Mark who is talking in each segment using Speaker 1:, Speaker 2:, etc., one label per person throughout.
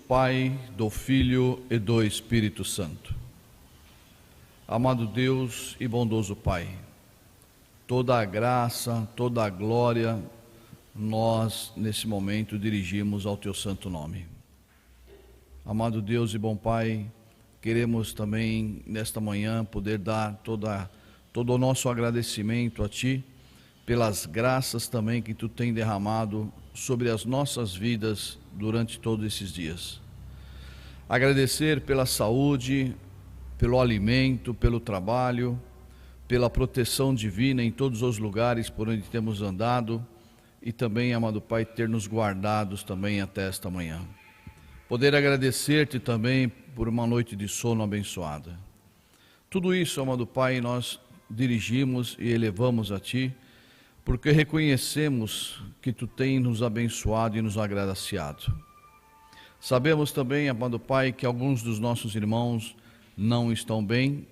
Speaker 1: Pai, do Filho e do Espírito Santo. Amado Deus e bondoso Pai, toda a graça, toda a glória, nós nesse momento dirigimos ao Teu santo nome. Amado Deus e bom Pai, queremos também nesta manhã poder dar todo o nosso agradecimento a Ti, pelas graças também que Tu tem derramado sobre as nossas vidas durante todos esses dias. Agradecer pela saúde, pelo alimento, pelo trabalho, pela proteção divina em todos os lugares por onde temos andado e também, amado Pai, ter nos guardados também até esta manhã. Poder agradecer-te também por uma noite de sono abençoada. Tudo isso, amado Pai, nós dirigimos e elevamos a Ti, porque reconhecemos que Tu tens nos abençoado e nos agraciado. Sabemos também, amado Pai, que alguns dos nossos irmãos não estão bem,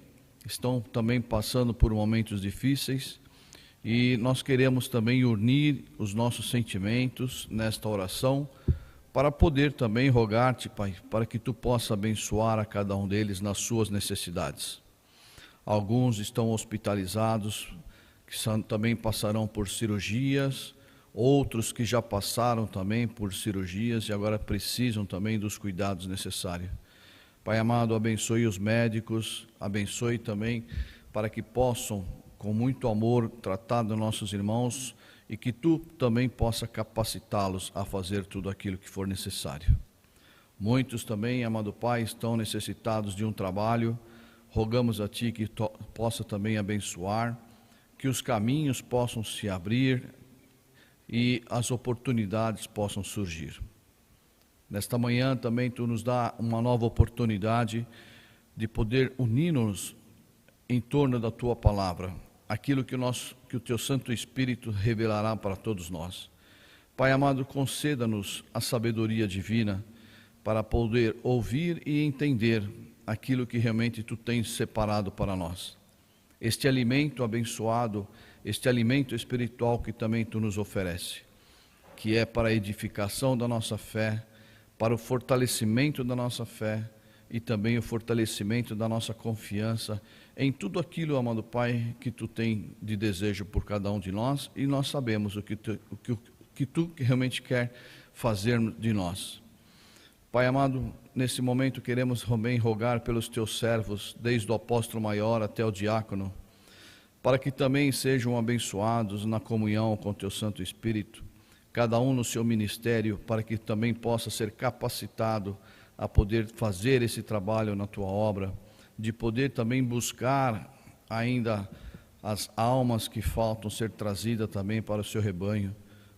Speaker 1: estão também passando por momentos difíceis, e nós queremos também unir os nossos sentimentos nesta oração, para poder também rogar-te, Pai, para que Tu possa abençoar a cada um deles nas suas necessidades. Alguns estão hospitalizados, que também passarão por cirurgias, outros que já passaram também por cirurgias e agora precisam também dos cuidados necessários. Pai amado, abençoe os médicos, abençoe também para que possam, com muito amor, tratar dos nossos irmãos e que Tu também possa capacitá-los a fazer tudo aquilo que for necessário. Muitos também, amado Pai, estão necessitados de um trabalho, rogamos a Ti que possa também abençoar, que os caminhos possam se abrir e as oportunidades possam surgir. Nesta manhã também Tu nos dá uma nova oportunidade de poder unir-nos em torno da Tua palavra, aquilo que o Teu Santo Espírito revelará para todos nós. Pai amado, conceda-nos a sabedoria divina para poder ouvir e entender aquilo que realmente Tu tens separado para nós. Este alimento abençoado, este alimento espiritual que também Tu nos oferece, que é para a edificação da nossa fé, para o fortalecimento da nossa fé e também o fortalecimento da nossa confiança em tudo aquilo, amado Pai, que Tu tem de desejo por cada um de nós, e nós sabemos o que Tu realmente quer fazer de nós. Pai amado, nesse momento queremos também rogar pelos Teus servos, desde o apóstolo maior até o diácono, para que também sejam abençoados na comunhão com o Teu Santo Espírito, cada um no seu ministério, para que também possa ser capacitado a poder fazer esse trabalho na Tua obra, de poder também buscar ainda as almas que faltam ser trazidas também para o Seu rebanho,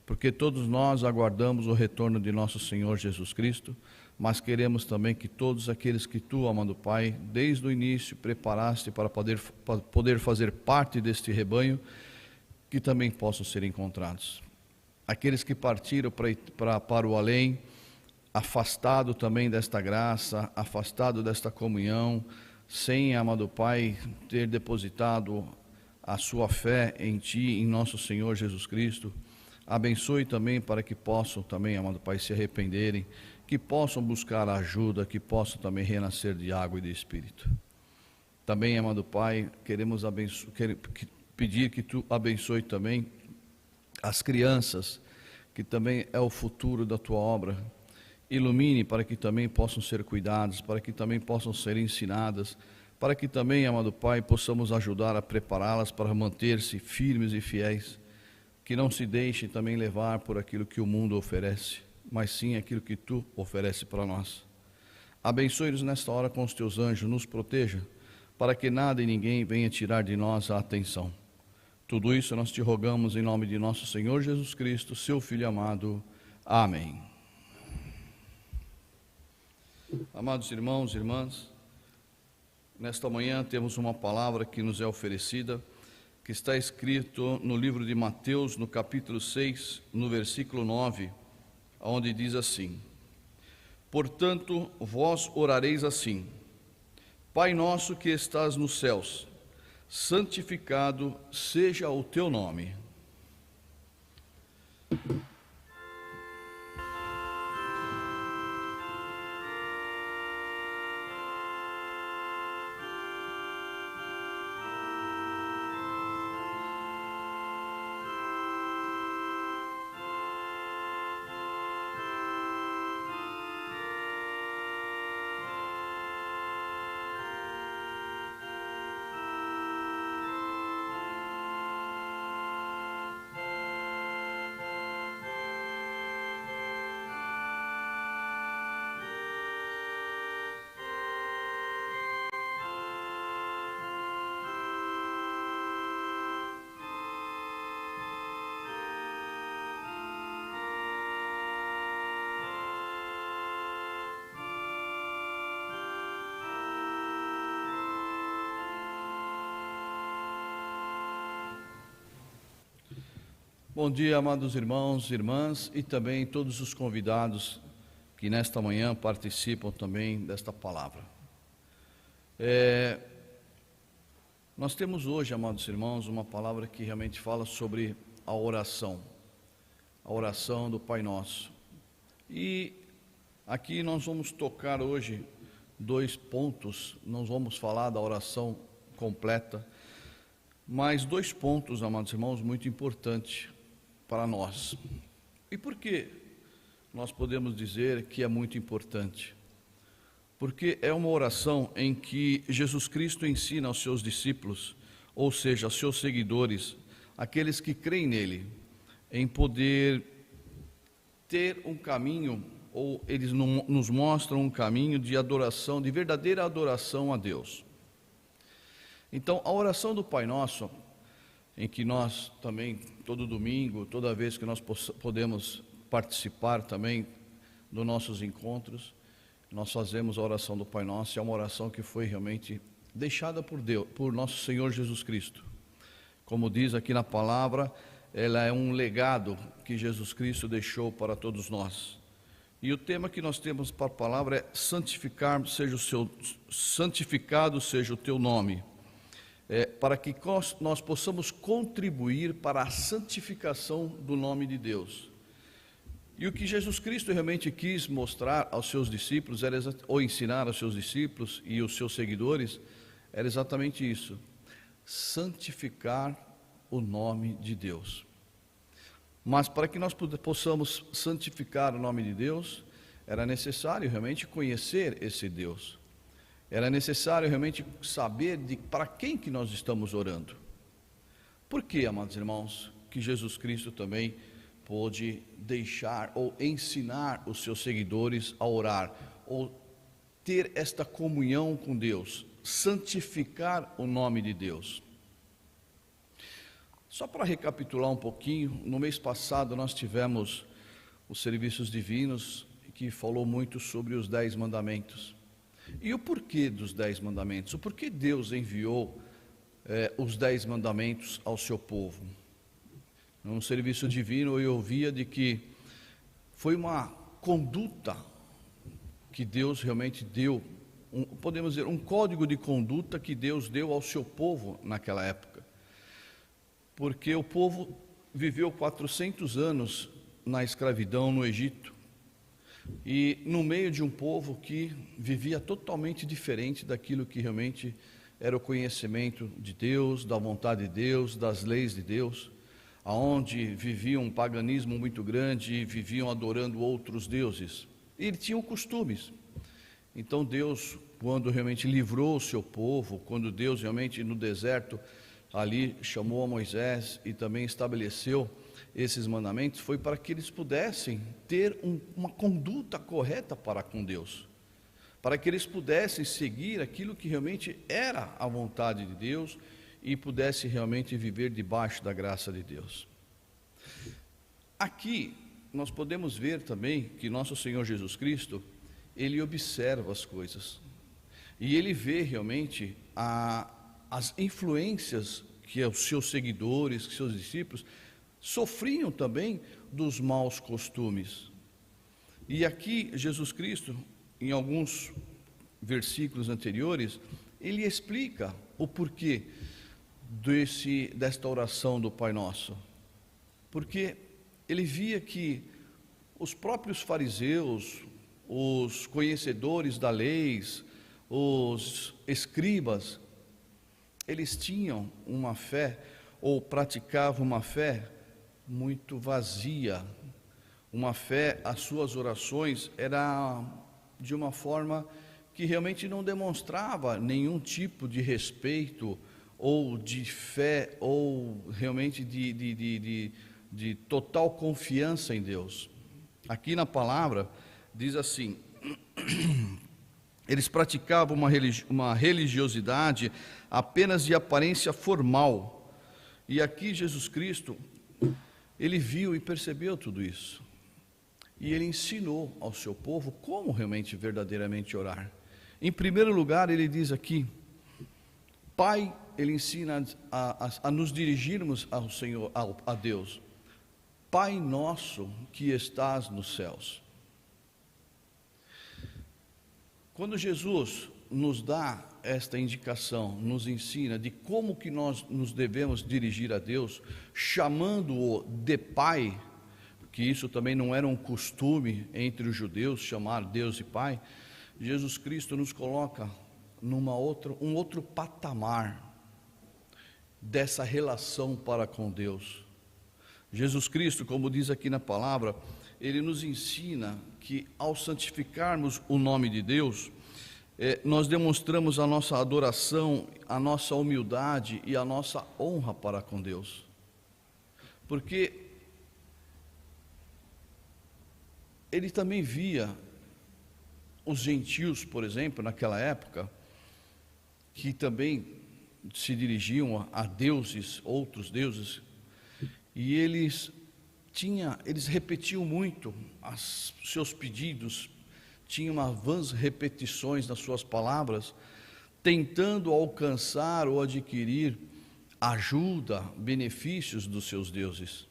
Speaker 1: porque todos nós aguardamos o retorno de nosso Senhor Jesus Cristo, mas queremos também que todos aqueles que Tu, amado Pai, desde o início preparaste para poder fazer parte deste rebanho, que também possam ser encontrados. Aqueles que partiram para o além, afastado também desta graça, afastado desta comunhão, sem, amado Pai, ter depositado a sua fé em Ti, em nosso Senhor Jesus Cristo, abençoe também para que possam também, amado Pai, se arrependerem, que possam buscar ajuda, que possam também renascer de água e de Espírito. Também, amado Pai, queremos pedir que Tu abençoe também as crianças, que também é o futuro da Tua obra. Ilumine para que também possam ser cuidadas, para que também possam ser ensinadas, para que também, amado Pai, possamos ajudar a prepará-las para manter-se firmes e fiéis, que não se deixem também levar por aquilo que o mundo oferece, mas sim aquilo que Tu oferece para nós. Abençoe-nos nesta hora com os Teus anjos, nos proteja, para que nada e ninguém venha tirar de nós a atenção. Tudo isso nós Te rogamos em nome de nosso Senhor Jesus Cristo, Seu Filho amado. Amém. Amados irmãos e irmãs, nesta manhã temos uma palavra que nos é oferecida, que está escrito no livro de Mateus, no capítulo 6, no versículo 9, onde diz assim: Portanto, vós orareis assim: Pai nosso que estás nos céus, santificado seja o Teu nome. Bom dia, amados irmãos e irmãs, e também todos os convidados que nesta manhã participam também desta palavra. Nós temos hoje, amados irmãos, uma palavra que realmente fala sobre a oração do Pai Nosso. E aqui nós vamos tocar hoje 2 pontos, não vamos falar da oração completa, mas 2 pontos, amados irmãos, muito importantes para nós. E por que nós podemos dizer que é muito importante? Porque é uma oração em que Jesus Cristo ensina aos seus discípulos, ou seja, aos seus seguidores, aqueles que creem nele, em poder ter um caminho, ou eles nos mostram um caminho de adoração, de verdadeira adoração a Deus. Então, a oração do Pai Nosso, em que nós também, todo domingo, toda vez que nós podemos participar também dos nossos encontros, nós fazemos a oração do Pai Nosso. É uma oração que foi realmente deixada por Deus, por nosso Senhor Jesus Cristo. Como diz aqui na palavra, ela é um legado que Jesus Cristo deixou para todos nós. E o tema que nós temos para a palavra é santificado seja o teu nome. Para que nós possamos contribuir para a santificação do nome de Deus. E o que Jesus Cristo realmente quis mostrar aos seus discípulos, ou ensinar aos seus discípulos e os seus seguidores, era exatamente isso: santificar o nome de Deus. Mas para que nós possamos santificar o nome de Deus, era necessário realmente conhecer esse Deus. Era necessário realmente saber para quem que nós estamos orando. Por que, amados irmãos, que Jesus Cristo também pôde deixar ou ensinar os seus seguidores a orar, ou ter esta comunhão com Deus, santificar o nome de Deus? Só para recapitular um pouquinho, no mês passado nós tivemos os serviços divinos, que falou muito sobre os 10 mandamentos. E o porquê dos 10 mandamentos? O porquê Deus enviou os 10 mandamentos ao seu povo? No serviço divino eu ouvia de que foi uma conduta que Deus realmente deu, podemos dizer, um código de conduta que Deus deu ao seu povo naquela época. Porque o povo viveu 400 anos na escravidão no Egito. E no meio de um povo que vivia totalmente diferente daquilo que realmente era o conhecimento de Deus, da vontade de Deus, das leis de Deus, aonde viviam um paganismo muito grande e viviam adorando outros deuses. E eles tinham costumes. Então Deus, quando realmente livrou o seu povo, quando Deus realmente no deserto ali chamou a Moisés e também estabeleceu esses mandamentos, foi para que eles pudessem ter uma conduta correta para com Deus, para que eles pudessem seguir aquilo que realmente era a vontade de Deus e pudessem realmente viver debaixo da graça de Deus. Aqui nós podemos ver também que nosso Senhor Jesus Cristo, ele observa as coisas e ele vê realmente as influências que os seus seguidores, que seus discípulos sofriam também dos maus costumes. E aqui Jesus Cristo, em alguns versículos anteriores, ele explica o porquê desta oração do Pai Nosso. Porque ele via que os próprios fariseus, os conhecedores da lei, os escribas, eles tinham uma fé, ou praticavam uma fé muito vazia, uma fé, as suas orações era de uma forma que realmente não demonstrava nenhum tipo de respeito, ou de fé, ou realmente de total confiança em Deus. Aqui na palavra diz assim: eles praticavam uma religiosidade apenas de aparência formal. E aqui Jesus Cristo, ele viu e percebeu tudo isso. E ele ensinou ao seu povo como realmente, verdadeiramente orar. Em primeiro lugar, ele diz aqui, Pai, ele ensina a nos dirigirmos ao Senhor, a Deus. Pai nosso que estás nos céus. Quando Jesus nos dá esta indicação, nos ensina de como que nós nos devemos dirigir a Deus, chamando-o de Pai, que isso também não era um costume entre os judeus, chamar Deus de Pai, Jesus Cristo nos coloca um outro patamar dessa relação para com Deus. Jesus Cristo, como diz aqui na palavra, Ele nos ensina que ao santificarmos o nome de Deus, nós demonstramos a nossa adoração, a nossa humildade e a nossa honra para com Deus. Porque Ele também via os gentios, por exemplo, naquela época, que também se dirigiam a deuses, outros deuses, e eles repetiam muito seus pedidos, tinham vãs repetições nas suas palavras, tentando alcançar ou adquirir ajuda, benefícios dos seus deuses.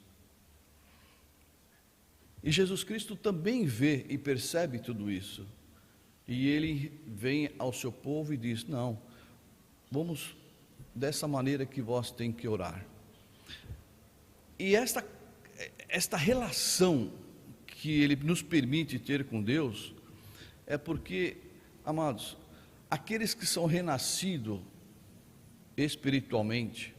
Speaker 1: E Jesus Cristo também vê e percebe tudo isso. E Ele vem ao seu povo e diz: não, vamos dessa maneira que vós tem que orar. E esta relação que Ele nos permite ter com Deus, é porque, amados, aqueles que são renascidos espiritualmente,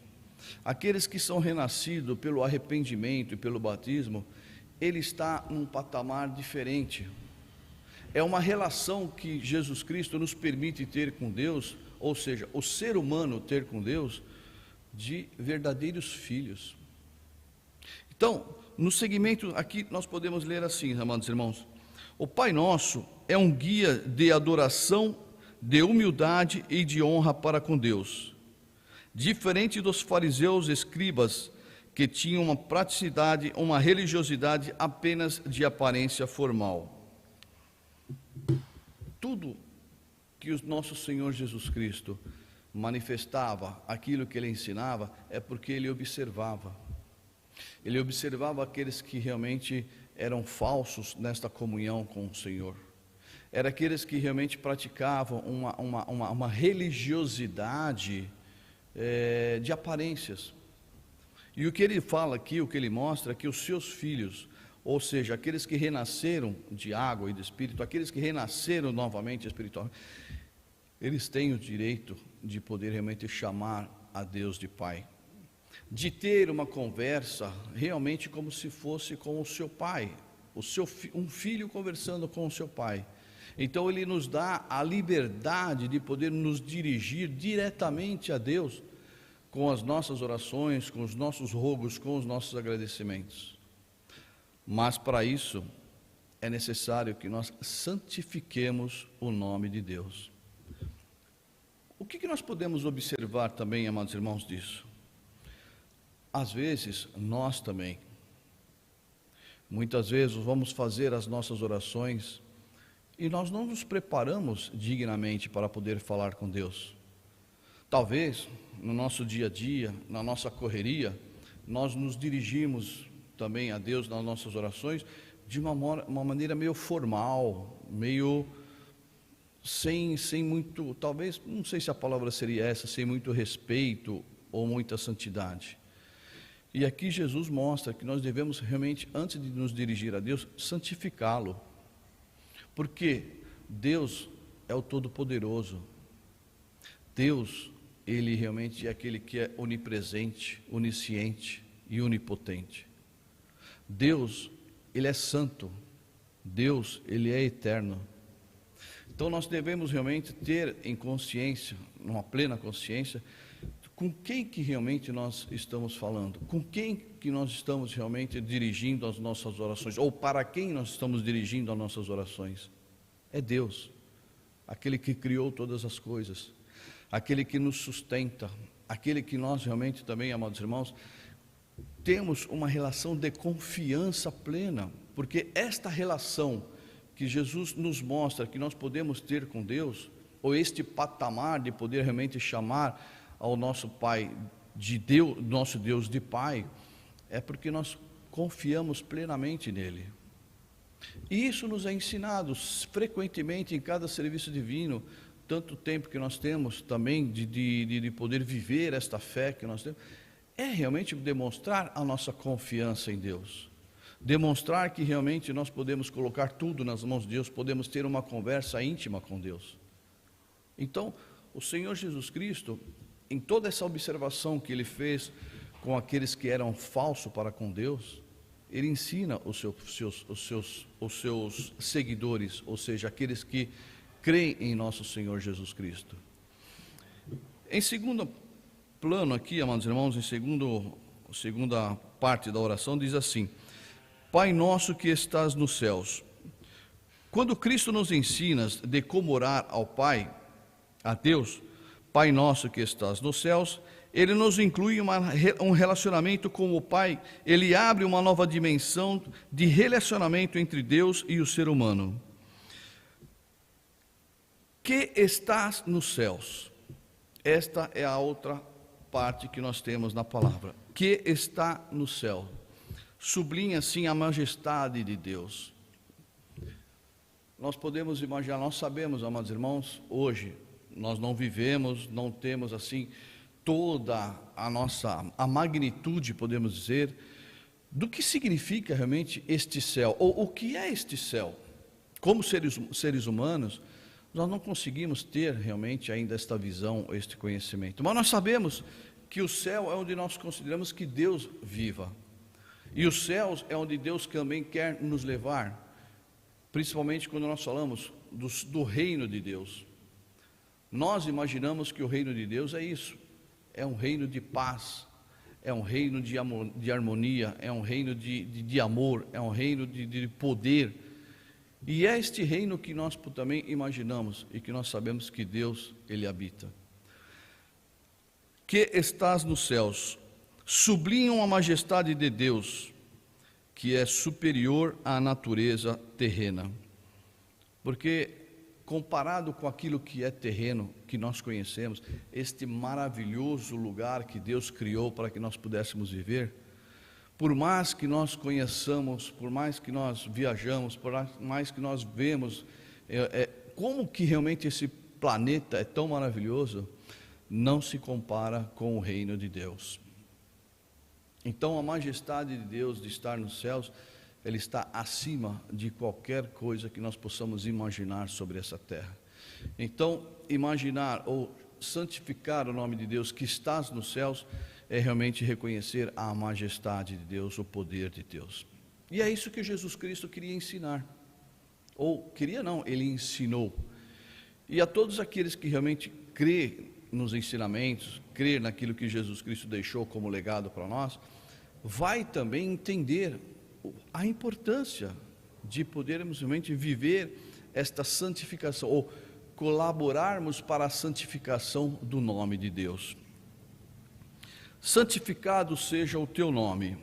Speaker 1: aqueles que são renascidos pelo arrependimento e pelo batismo, ele está num patamar diferente. É uma relação que Jesus Cristo nos permite ter com Deus, ou seja, o ser humano ter com Deus, de verdadeiros filhos. Então, no segmento aqui nós podemos ler assim, amados irmãos: o Pai Nosso é um guia de adoração, de humildade e de honra para com Deus. Diferente dos fariseus e escribas, que tinham uma praticidade, uma religiosidade apenas de aparência formal. Tudo que o nosso Senhor Jesus Cristo manifestava, aquilo que Ele ensinava, é porque Ele observava. Ele observava aqueles que realmente eram falsos nesta comunhão com o Senhor. Eram aqueles que realmente praticavam uma religiosidade de aparências. E o que ele fala aqui, o que ele mostra, é que os seus filhos, ou seja, aqueles que renasceram de água e de espírito, aqueles que renasceram novamente espiritualmente, eles têm o direito de poder realmente chamar a Deus de Pai, de ter uma conversa realmente como se fosse com o seu pai, um filho conversando com o seu pai. Então ele nos dá a liberdade de poder nos dirigir diretamente a Deus, com as nossas orações, com os nossos rogos, com os nossos agradecimentos. Mas para isso é necessário que nós santifiquemos o nome de Deus. O que nós podemos observar também, amados irmãos, disso? Às vezes, nós também, muitas vezes vamos fazer as nossas orações e nós não nos preparamos dignamente para poder falar com Deus. Talvez, no nosso dia a dia, na nossa correria, nós nos dirigimos também a Deus nas nossas orações de uma maneira meio formal, meio sem muito, talvez, não sei se a palavra seria essa, sem muito respeito ou muita santidade. E aqui Jesus mostra que nós devemos realmente, antes de nos dirigir a Deus, santificá-lo. Porque Deus é o Todo-Poderoso. Deus, Ele realmente é aquele que é onipresente, onisciente e onipotente. Deus, Ele é santo. Deus, Ele é eterno. Então nós devemos realmente ter em consciência, numa plena consciência, com quem que realmente nós estamos falando, com quem que nós estamos realmente dirigindo as nossas orações, ou para quem nós estamos dirigindo as nossas orações. É Deus, aquele que criou todas as coisas, aquele que nos sustenta, aquele que nós realmente também, amados irmãos, temos uma relação de confiança plena, porque esta relação que Jesus nos mostra que nós podemos ter com Deus, ou este patamar de poder realmente chamar ao nosso Pai de Deus, nosso Deus de Pai, é porque nós confiamos plenamente nele. E isso nos é ensinado frequentemente em cada serviço divino, tanto tempo que nós temos também de poder viver esta fé que nós temos, é realmente demonstrar a nossa confiança em Deus. Demonstrar que realmente nós podemos colocar tudo nas mãos de Deus, podemos ter uma conversa íntima com Deus. Então, o Senhor Jesus Cristo, em toda essa observação que Ele fez com aqueles que eram falsos para com Deus, Ele ensina os seus seguidores, ou seja, aqueles que creem em nosso Senhor Jesus Cristo. Em segundo plano aqui, amados irmãos, em segunda parte da oração, diz assim: Pai nosso que estás nos céus. Quando Cristo nos ensina de como orar ao Pai, a Deus, Pai nosso que estás nos céus, Ele nos inclui um relacionamento com o Pai. Ele abre uma nova dimensão de relacionamento entre Deus e o ser humano. Que estás nos céus. Esta é a outra parte que nós temos na palavra. Que está no céu. Sublinha assim a majestade de Deus. Nós podemos imaginar, nós sabemos, amados irmãos, hoje nós não vivemos, não temos assim toda a magnitude, podemos dizer, do que significa realmente este céu, ou o que é este céu. Como seres humanos, nós não conseguimos ter realmente ainda esta visão, este conhecimento, mas nós sabemos que o céu é onde nós consideramos que Deus viva. E os céus é onde Deus também quer nos levar, principalmente quando nós falamos do reino de Deus. Nós imaginamos que o reino de Deus é isso, é um reino de paz, é um reino de harmonia, é um reino de amor, é um reino de poder. E é este reino que nós também imaginamos e que nós sabemos que Deus, Ele habita. Que estás nos céus, sublinham a majestade de Deus, que é superior à natureza terrena. Porque, comparado com aquilo que é terreno, que nós conhecemos, este maravilhoso lugar que Deus criou para que nós pudéssemos viver, por mais que nós conheçamos, por mais que nós viajamos, por mais que nós vemos, como que realmente esse planeta é tão maravilhoso, não se compara com o reino de Deus. Então a majestade de Deus de estar nos céus, Ele está acima de qualquer coisa que nós possamos imaginar sobre essa terra. Então, imaginar ou santificar o nome de Deus que estás nos céus, é realmente reconhecer a majestade de Deus, o poder de Deus. E é isso que Jesus Cristo queria ensinar. Ou, queria não, Ele ensinou. E a todos aqueles que realmente crêem nos ensinamentos, crer naquilo que Jesus Cristo deixou como legado para nós, vai também entender a importância de podermos realmente viver esta santificação, ou colaborarmos para a santificação do nome de Deus. Santificado seja o teu nome.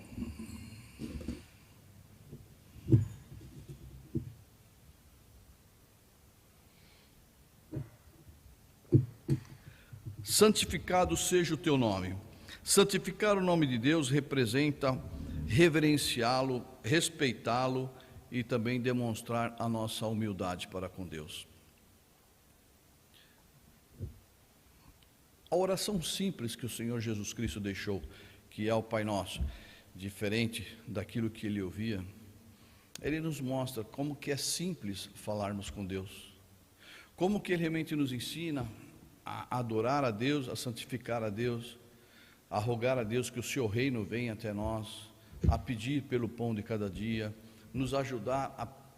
Speaker 1: Santificado seja o teu nome. Santificar o nome de Deus representa reverenciá-lo, respeitá-lo e também demonstrar a nossa humildade para com Deus. A oração simples que o Senhor Jesus Cristo deixou, que é o Pai Nosso, diferente daquilo que ele ouvia, ele nos mostra como que é simples falarmos com Deus, como que ele realmente nos ensina a adorar a Deus, a santificar a Deus, a rogar a Deus que o seu reino venha até nós, a pedir pelo pão de cada dia, nos ajudar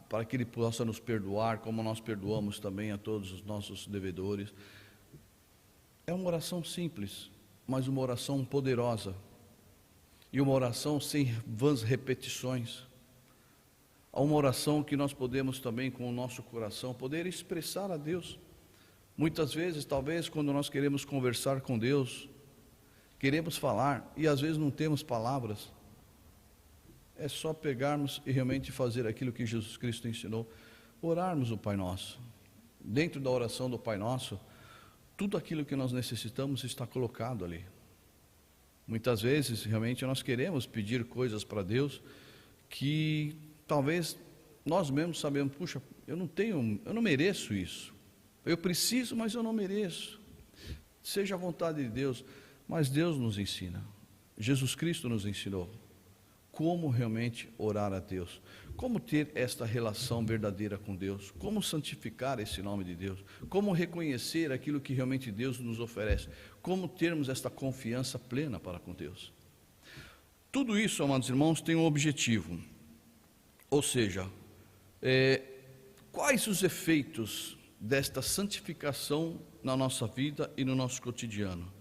Speaker 1: para que Ele possa nos perdoar, como nós perdoamos também a todos os nossos devedores. É uma oração simples, mas uma oração poderosa, e uma oração sem vãs repetições. Há uma oração que nós podemos também, com o nosso coração, poder expressar a Deus. Muitas vezes, talvez, quando nós queremos conversar com Deus, queremos falar, e às vezes não temos palavras, é só pegarmos e realmente fazer aquilo que Jesus Cristo ensinou, orarmos o Pai Nosso. Dentro da oração do Pai Nosso, tudo aquilo que nós necessitamos está colocado ali. Muitas vezes, realmente, nós queremos pedir coisas para Deus, que talvez nós mesmos sabemos, puxa, eu não mereço isso. Eu preciso, mas eu não mereço. Seja a vontade de Deus, mas Deus nos ensina. Jesus Cristo nos ensinou como realmente orar a Deus, como ter esta relação verdadeira com Deus, como santificar esse nome de Deus, como reconhecer aquilo que realmente Deus nos oferece, como termos esta confiança plena para com Deus. Tudo isso, amados irmãos, tem um objetivo, ou seja, quais os efeitos desta santificação na nossa vida e no nosso cotidiano?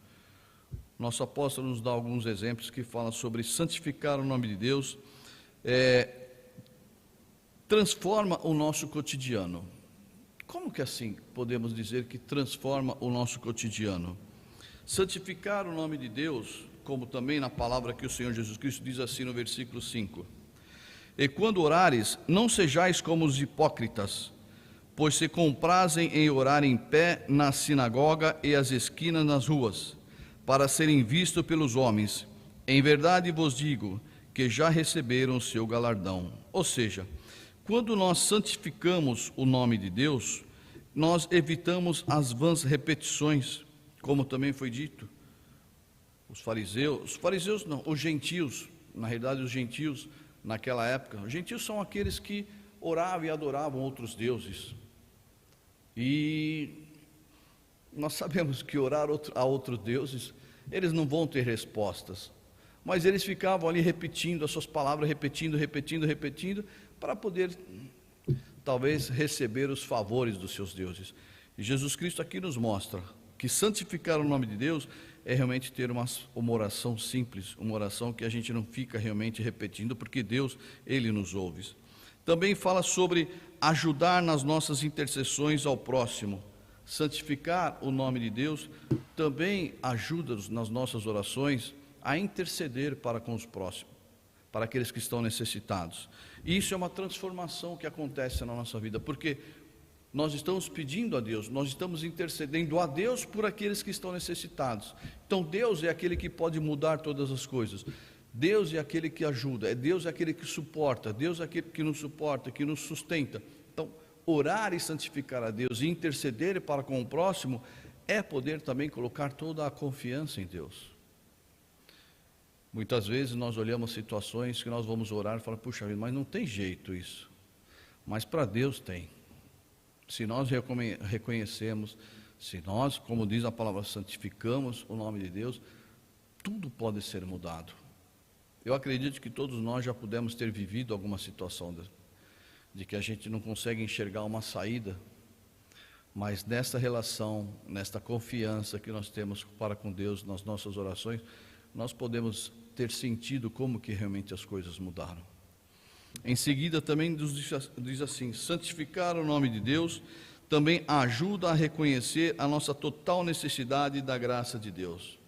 Speaker 1: Nosso apóstolo nos dá alguns exemplos que falam sobre santificar o nome de Deus, transforma o nosso cotidiano. Como que assim podemos dizer que transforma o nosso cotidiano? Santificar o nome de Deus, como também na palavra que o Senhor Jesus Cristo diz assim no versículo 5: e quando orares, não sejais como os hipócritas, pois se comprazem em orar em pé na sinagoga e às esquinas nas ruas, para serem vistos pelos homens. Em verdade vos digo que já receberam o seu galardão. Ou seja, quando nós santificamos o nome de Deus, nós evitamos as vãs repetições, como também foi dito. Os fariseus não, os gentios, na realidade os gentios naquela época, os gentios são aqueles que oravam e adoravam outros deuses. E nós sabemos que orar a outros deuses, eles não vão ter respostas, mas eles ficavam ali repetindo as suas palavras, repetindo, para poder talvez receber os favores dos seus deuses. E Jesus Cristo aqui nos mostra que santificar o nome de Deus é realmente ter uma oração simples, uma oração que a gente não fica realmente repetindo, porque Deus, Ele nos ouve. Também fala sobre ajudar nas nossas intercessões ao próximo. Santificar o nome de Deus também ajuda nas nossas orações a interceder para com os próximos, para aqueles que estão necessitados. E isso é uma transformação que acontece na nossa vida, porque nós estamos pedindo a Deus, nós estamos intercedendo a Deus por aqueles que estão necessitados. Então Deus é aquele que pode mudar todas as coisas. Deus é aquele que ajuda, Deus é aquele que suporta, Deus é aquele que nos suporta, que nos sustenta. Então, orar e santificar a Deus e interceder para com o próximo é poder também colocar toda a confiança em Deus. Muitas vezes nós olhamos situações que nós vamos orar e falamos, puxa vida, mas não tem jeito isso. Mas para Deus tem. Se nós reconhecemos, se nós, como diz a palavra, santificamos o nome de Deus, tudo pode ser mudado. Eu acredito que todos nós já pudemos ter vivido alguma situação de que a gente não consegue enxergar uma saída, mas nesta relação, nesta confiança que nós temos para com Deus nas nossas orações, nós podemos ter sentido como que realmente as coisas mudaram. Em seguida também diz assim, santificar o nome de Deus também ajuda a reconhecer a nossa total necessidade da graça de Deus.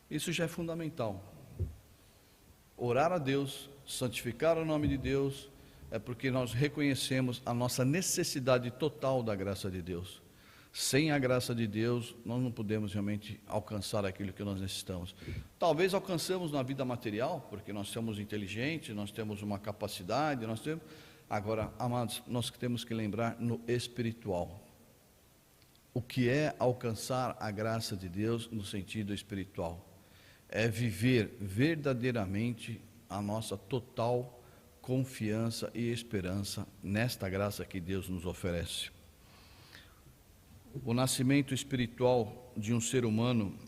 Speaker 1: Isso já é fundamental. Orar a Deus, santificar o nome de Deus, é porque nós reconhecemos a nossa necessidade total da graça de Deus. Sem a graça de Deus, nós não podemos realmente alcançar aquilo que nós necessitamos. Talvez alcancemos na vida material, porque nós somos inteligentes, nós temos uma capacidade, Agora, amados, nós temos que lembrar no espiritual. O que é alcançar a graça de Deus no sentido espiritual? É viver verdadeiramente a nossa total confiança e esperança nesta graça que Deus nos oferece. O nascimento espiritual de um ser humano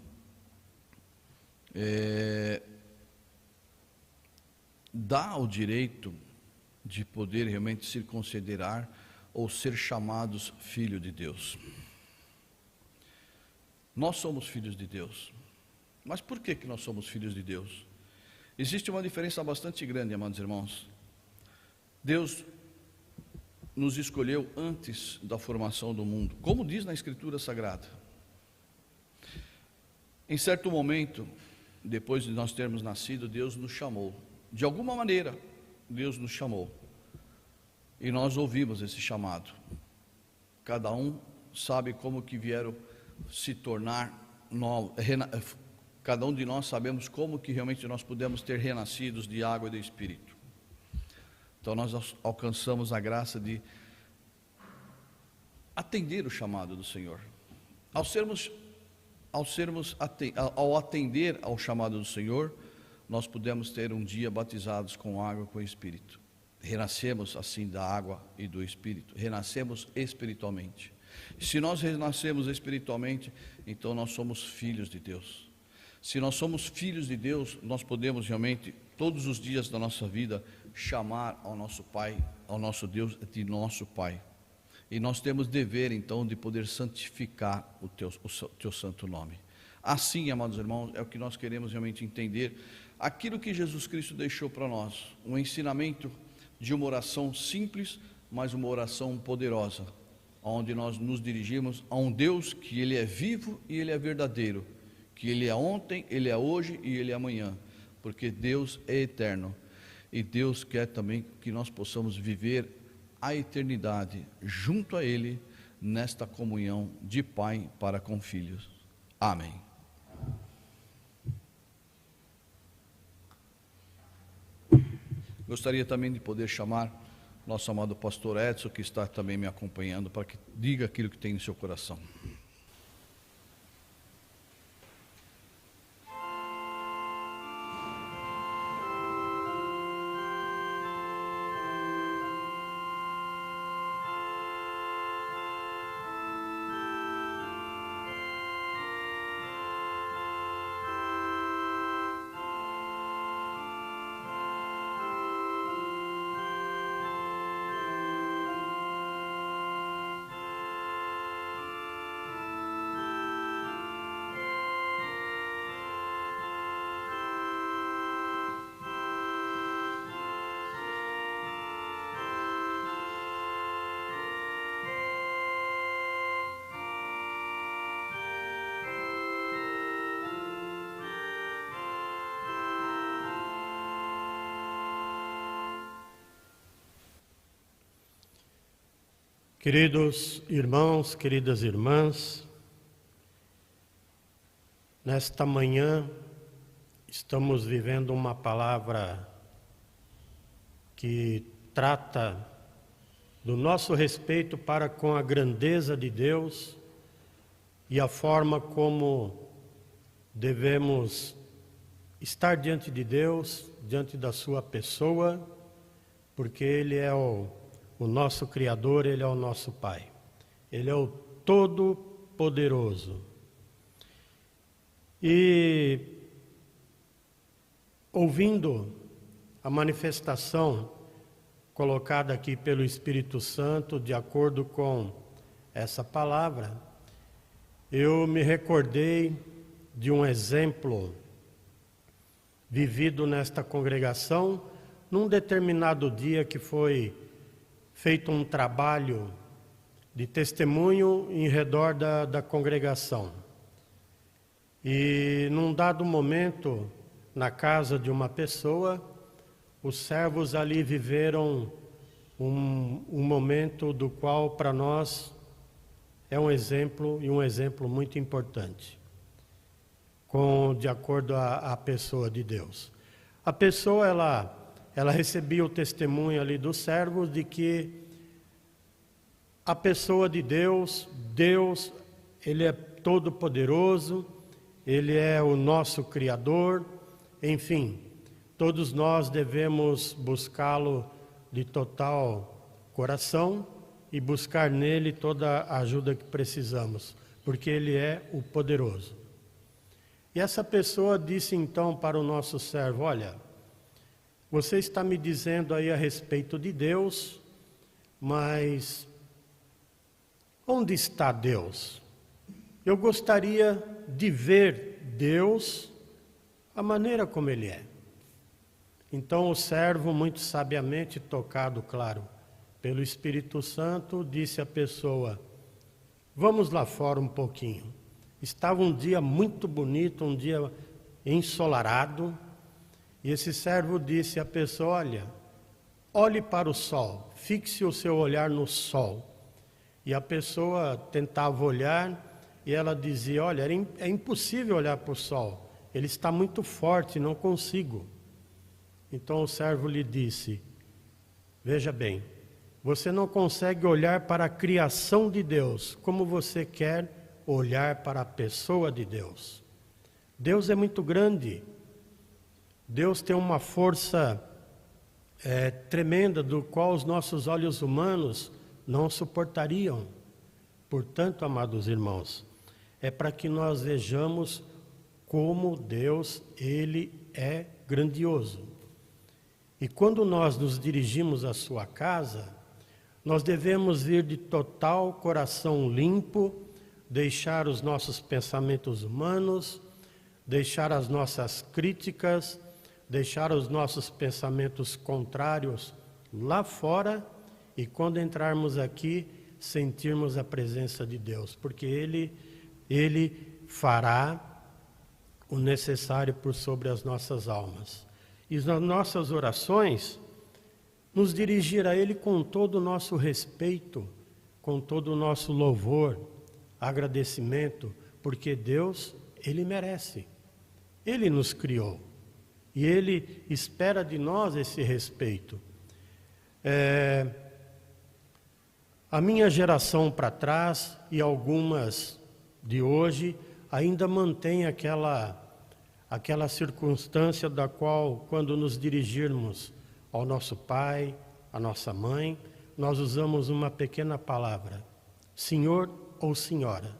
Speaker 1: dá o direito de poder realmente se considerar ou ser chamados filho de Deus. Nós somos filhos de Deus. Mas por que nós somos filhos de Deus? Existe uma diferença bastante grande, amados irmãos. Deus nos escolheu antes da formação do mundo, como diz na Escritura Sagrada. Em certo momento, depois de nós termos nascido, Deus nos chamou. De alguma maneira, Deus nos chamou. E nós ouvimos esse chamado. Cada um sabe como que vieram se tornar novos. Cada um de nós sabemos como que realmente nós pudemos ter renascidos de água e do Espírito. Então nós alcançamos a graça de atender o chamado do Senhor. Ao atender ao chamado do Senhor, nós pudemos ter um dia batizados com água e com o Espírito. Renascemos assim da água e do Espírito, renascemos espiritualmente. Se nós renascemos espiritualmente, então nós somos filhos de Deus. Se nós somos filhos de Deus, nós podemos realmente, todos os dias da nossa vida, chamar ao nosso Pai, ao nosso Deus, de nosso Pai. E nós temos dever, então, de poder santificar o teu santo nome. Assim, amados irmãos, é o que nós queremos realmente entender. Aquilo que Jesus Cristo deixou para nós, um ensinamento de uma oração simples, mas uma oração poderosa, onde nós nos dirigimos a um Deus que Ele é vivo e Ele é verdadeiro, que Ele é ontem, Ele é hoje e Ele é amanhã, porque Deus é eterno, e Deus quer também que nós possamos viver a eternidade junto a Ele, nesta comunhão de pai para com filhos. Amém. Gostaria também de poder chamar nosso amado pastor Edson, que está também me acompanhando, para que diga aquilo que tem no seu coração.
Speaker 2: Queridos irmãos, queridas irmãs, nesta manhã estamos vivendo uma palavra que trata do nosso respeito para com a grandeza de Deus e a forma como devemos estar diante de Deus, diante da sua pessoa, porque Ele é o nosso Criador, Ele é o nosso Pai. Ele é o Todo-Poderoso. E ouvindo a manifestação colocada aqui pelo Espírito Santo, de acordo com essa palavra, eu me recordei de um exemplo vivido nesta congregação, num determinado dia que foi feito um trabalho de testemunho em redor da congregação. E num dado momento, na casa de uma pessoa, os servos ali viveram um momento do qual para nós é um exemplo, e um exemplo muito importante, de acordo à pessoa de Deus. A pessoa, ela recebia o testemunho ali dos servos de que a pessoa de Deus, Ele é todo-poderoso, Ele é o nosso Criador, enfim, todos nós devemos buscá-lo de total coração e buscar nele toda a ajuda que precisamos, porque Ele é o poderoso. E essa pessoa disse então para o nosso servo: olha, você está me dizendo aí a respeito de Deus, mas onde está Deus? Eu gostaria de ver Deus a maneira como Ele é. Então o servo, muito sabiamente, tocado, claro, pelo Espírito Santo, disse à pessoa: vamos lá fora um pouquinho. Estava um dia muito bonito, um dia ensolarado, e esse servo disse à pessoa: olhe para o sol, fixe o seu olhar no sol. E a pessoa tentava olhar e ela dizia: olha, é impossível olhar para o sol, ele está muito forte, não consigo. Então o servo lhe disse: Veja bem, você não consegue olhar para a criação de Deus como você quer olhar para a pessoa de Deus. Deus é muito grande. Deus tem uma força tremenda, do qual os nossos olhos humanos não suportariam. Portanto, amados irmãos, é para que nós vejamos como Deus, Ele é grandioso. E quando nós nos dirigimos à sua casa, nós devemos ir de total coração limpo, deixar os nossos pensamentos humanos, deixar as nossas críticas, deixar os nossos pensamentos contrários lá fora, e quando entrarmos aqui, sentirmos a presença de Deus, porque Ele fará o necessário por sobre as nossas almas. E nas nossas orações, nos dirigir a Ele com todo o nosso respeito, com todo o nosso louvor, agradecimento, porque Deus, Ele merece. Ele nos criou e Ele espera de nós esse respeito. A minha geração para trás e algumas de hoje ainda mantém aquela circunstância da qual, quando nos dirigirmos ao nosso pai, à nossa mãe, nós usamos uma pequena palavra, senhor ou senhora.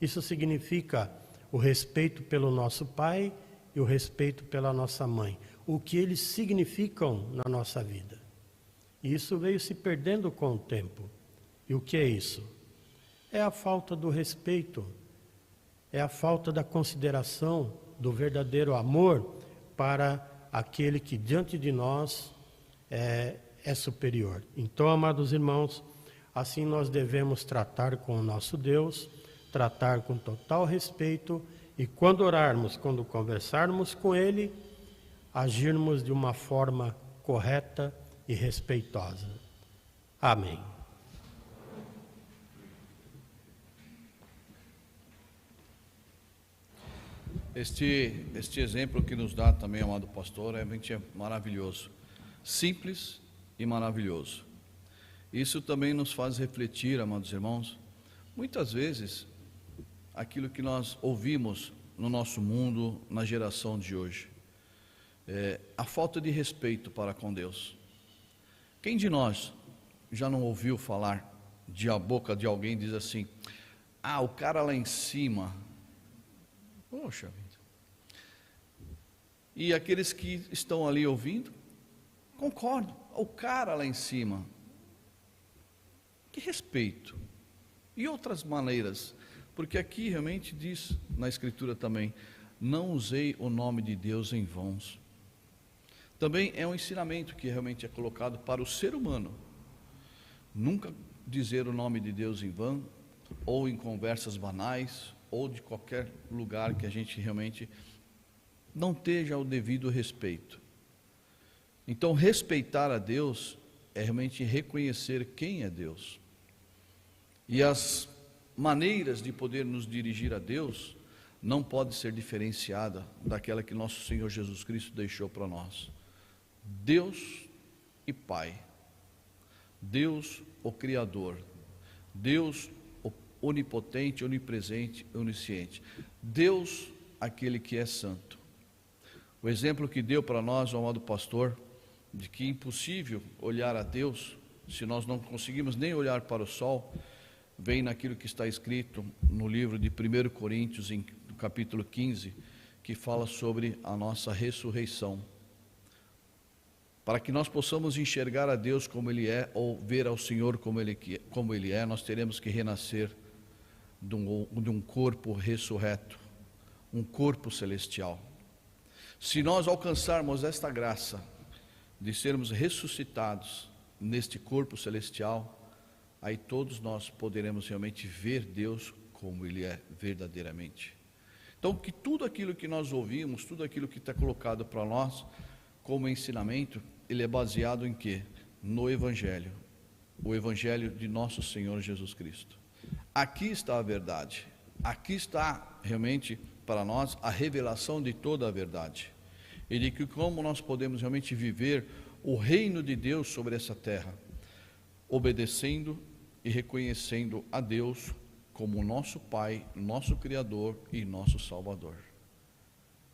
Speaker 2: Isso significa o respeito pelo nosso pai e o respeito pela nossa mãe, o que eles significam na nossa vida. E isso veio se perdendo com o tempo. E o que é isso? É a falta do respeito, é a falta da consideração, do verdadeiro amor para aquele que diante de nós é superior. Então, amados irmãos, assim nós devemos tratar com o nosso Deus, tratar com total respeito, e quando orarmos, quando conversarmos com Ele, agirmos de uma forma correta e respeitosa. Amém.
Speaker 1: Este exemplo que nos dá também, amado pastor, realmente é maravilhoso, simples e maravilhoso. Isso também nos faz refletir, amados irmãos, muitas vezes aquilo que nós ouvimos no nosso mundo, na geração de hoje, a falta de respeito para com Deus. Quem de nós já não ouviu falar de a boca de alguém diz assim: o cara lá em cima, poxa vida. E aqueles que estão ali ouvindo, concordam, o cara lá em cima. Que respeito. E outras maneiras, porque aqui realmente diz na Escritura também, não usei o nome de Deus em vãos. Também é um ensinamento que realmente é colocado para o ser humano. Nunca dizer o nome de Deus em vão, ou em conversas banais, ou de qualquer lugar que a gente realmente não esteja o devido respeito. Então, respeitar a Deus é realmente reconhecer quem é Deus. E as maneiras de poder nos dirigir a Deus não pode ser diferenciada daquela que nosso Senhor Jesus Cristo deixou para nós. Deus e Pai, Deus o Criador, Deus o onipotente, onipresente, onisciente, Deus aquele que é santo. O exemplo que deu para nós, o amado pastor, de que é impossível olhar a Deus, se nós não conseguimos nem olhar para o sol, vem naquilo que está escrito no livro de 1 Coríntios, no capítulo 15, que fala sobre a nossa ressurreição. Para que nós possamos enxergar a Deus como Ele é, ou ver ao Senhor como Ele é, nós teremos que renascer de um corpo ressurreto, um corpo celestial. Se nós alcançarmos esta graça de sermos ressuscitados neste corpo celestial, aí todos nós poderemos realmente ver Deus como Ele é verdadeiramente. Então, que tudo aquilo que nós ouvimos, tudo aquilo que está colocado para nós como ensinamento, ele é baseado em quê? No Evangelho, o Evangelho de nosso Senhor Jesus Cristo. Aqui está a verdade, aqui está realmente para nós a revelação de toda a verdade, e de que como nós podemos realmente viver o reino de Deus sobre essa terra, obedecendo e reconhecendo a Deus como nosso Pai, nosso Criador e nosso Salvador.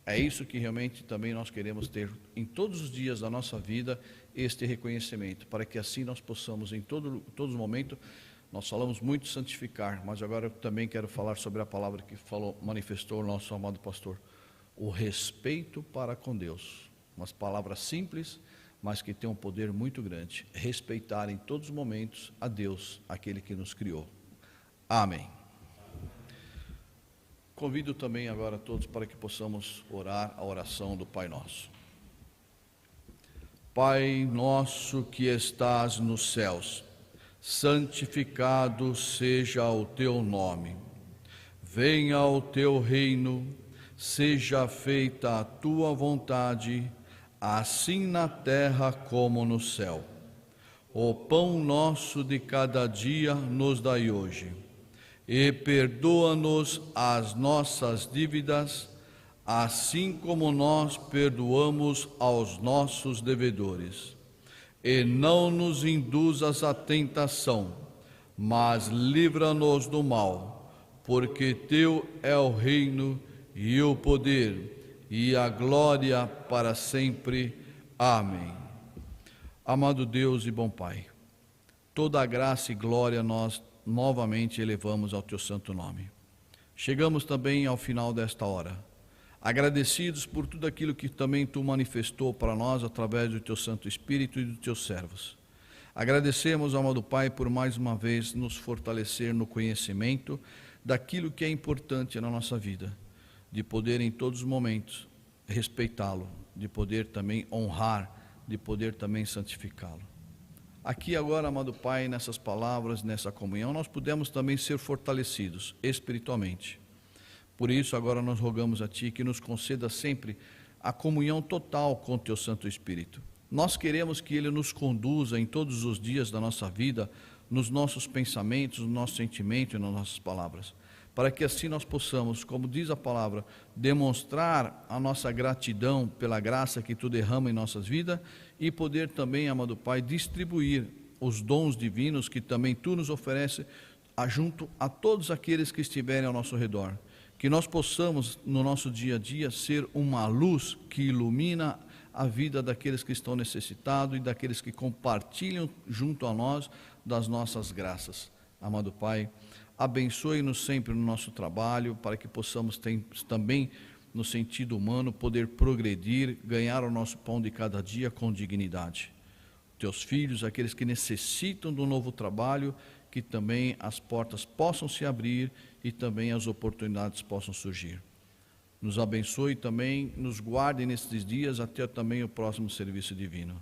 Speaker 1: É isso que realmente também nós queremos ter em todos os dias da nossa vida, este reconhecimento, para que assim nós possamos em todos os momentos. Nós falamos muito santificar, mas agora eu também quero falar sobre a palavra que manifestou o nosso amado pastor, o respeito para com Deus. Umas palavras simples, mas que tem um poder muito grande. Respeitar em todos os momentos a Deus, aquele que nos criou. Amém. Convido também agora todos para que possamos orar a oração do Pai Nosso. Pai nosso que estás nos céus, santificado seja o teu nome. Venha o teu reino, seja feita a tua vontade, assim na terra como no céu. O pão nosso de cada dia nos dai hoje. E perdoa-nos as nossas dívidas, assim como nós perdoamos aos nossos devedores. E não nos induzas à tentação, mas livra-nos do mal, porque teu é o reino e o poder e a glória para sempre. Amém. Amado Deus e bom Pai, toda a graça e glória nós novamente elevamos ao teu santo nome. Chegamos também ao final desta hora, agradecidos por tudo aquilo que também tu manifestou para nós através do teu Santo Espírito e dos teus servos. Agradecemos, amado Pai, por mais uma vez nos fortalecer no conhecimento daquilo que é importante na nossa vida, de poder em todos os momentos respeitá-lo, de poder também honrar, de poder também santificá-lo. Aqui agora, amado Pai, nessas palavras, nessa comunhão, nós pudemos também ser fortalecidos espiritualmente. Por isso, agora nós rogamos a Ti que nos conceda sempre a comunhão total com o Teu Santo Espírito. Nós queremos que Ele nos conduza em todos os dias da nossa vida, nos nossos pensamentos, no nosso sentimento e nas nossas palavras, para que assim nós possamos, como diz a palavra, demonstrar a nossa gratidão pela graça que Tu derrama em nossas vidas e poder também, amado Pai, distribuir os dons divinos que também Tu nos oferece junto a todos aqueles que estiverem ao nosso redor. Que nós possamos, no nosso dia a dia, ser uma luz que ilumina a vida daqueles que estão necessitados e daqueles que compartilham junto a nós das nossas graças. Amado Pai, abençoe-nos sempre no nosso trabalho, para que possamos também, no sentido humano, poder progredir, ganhar o nosso pão de cada dia com dignidade. Teus filhos, aqueles que necessitam de um novo trabalho, que também as portas possam se abrir e também as oportunidades possam surgir. Nos abençoe também, nos guarde nestes dias até também o próximo serviço divino.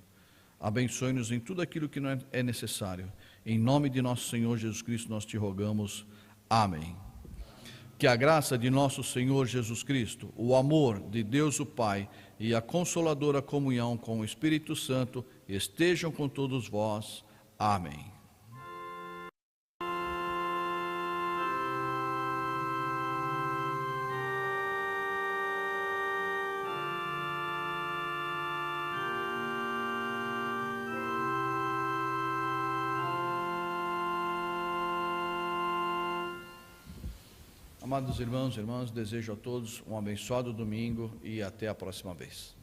Speaker 1: Abençoe-nos em tudo aquilo que não é necessário. Em nome de nosso Senhor Jesus Cristo nós te rogamos. Amém. Que a graça de nosso Senhor Jesus Cristo, o amor de Deus o Pai e a consoladora comunhão com o Espírito Santo estejam com todos vós. Amém. Amados irmãos e irmãs, desejo a todos um abençoado domingo e até a próxima vez.